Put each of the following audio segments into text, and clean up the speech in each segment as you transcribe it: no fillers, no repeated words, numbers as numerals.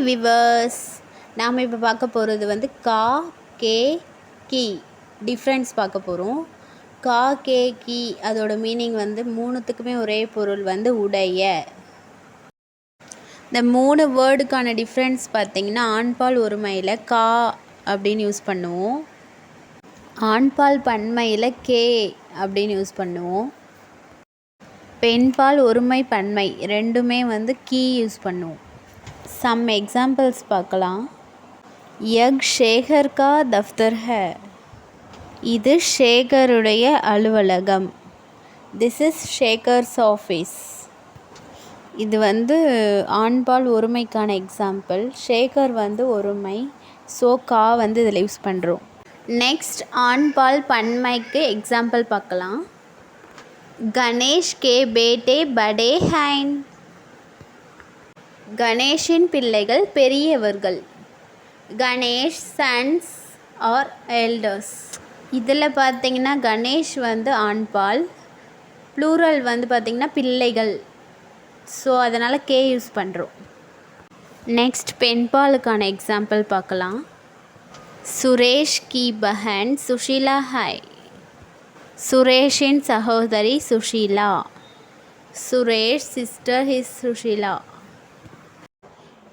Viewers, நாம் இப்போ பார்க்க போகிறது வந்து கா கே கி டிஃப்ரென்ஸ் பார்க்க போகிறோம். கா கே கி அதோட மீனிங் வந்து மூணுத்துக்குமே ஒரே பொருள் வந்து உடைய. இந்த 3 வேர்டுக்கான டிஃப்ரென்ஸ் பார்த்திங்கன்னா, ஆண்பால் ஒருமையில் கா அப்படின்னு யூஸ் பண்ணுவோம், ஆண்பால் பன்மையில் கே அப்படின்னு யூஸ் பண்ணுவோம், பெண்பால் ஒருமை பன்மை ரெண்டுமே வந்து கீ யூஸ் பண்ணுவோம். சம் எக்ஸாம்பிள்ஸ் பார்க்கலாம். யக் ஷேகர் கா தஃப்தர் ஹை, இது ஷேகருடைய அலுவலகம். This is Shekhar's office. இது வந்து ஆண்பால் ஒருமைக்கான எக்ஸாம்பிள். ஷேகர் வந்து ஒருமை, ஸோ கா வந்து இதில் யூஸ் பண்ணுறோம். நெக்ஸ்ட் ஆண்பால் பன்மைக்கு எக்ஸாம்பிள் பார்க்கலாம். கணேஷ் கே பேட்டே படே ஹைன், கணேஷின் பிள்ளைகள் பெரியவர்கள். Ganesh sons R elders. இதில் பார்த்திங்கன்னா கணேஷ் வந்து ஆண்பால், ப்ளூரல் வந்து பார்த்திங்கன்னா பிள்ளைகள், ஸோ அதனால் கே யூஸ் பண்ணுறோம். நெக்ஸ்ட் பெண்பாலுக்கான எக்ஸாம்பிள் பார்க்கலாம். சுரேஷ் கி பஹன் சுஷீலா ஹை, சுரேஷின் சகோதரி சுஷீலா. Suresh sister is Sushila.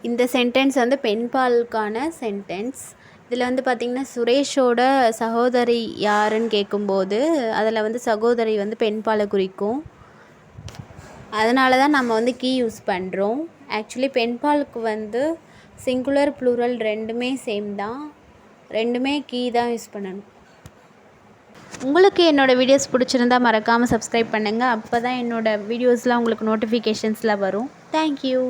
இந்த சென்டென்ஸ் வந்து பெண்பாலுக்கான சென்டென்ஸ். இதில் வந்து பார்த்திங்கன்னா சுரேஷோட சகோதரி யாருன்னு கேட்கும்போது அதில் வந்து சகோதரி வந்து பெண்பாலை குறிக்கும். அதனால தான் நம்ம வந்து கீ யூஸ் பண்ணுறோம். ஆக்சுவலி பெண்பாலுக்கு வந்து சிங்குலர் ப்ளூரல் ரெண்டுமே சேம் தான், ரெண்டுமே கீ தான் யூஸ் பண்ணணும். உங்களுக்கு என்னோடய வீடியோஸ் பிடிச்சிருந்தா மறக்காமல் சப்ஸ்கிரைப் பண்ணுங்கள். அப்போ தான் என்னோடய வீடியோஸ்லாம் உங்களுக்கு நோட்டிஃபிகேஷன்ஸில் வரும். தேங்க்யூ.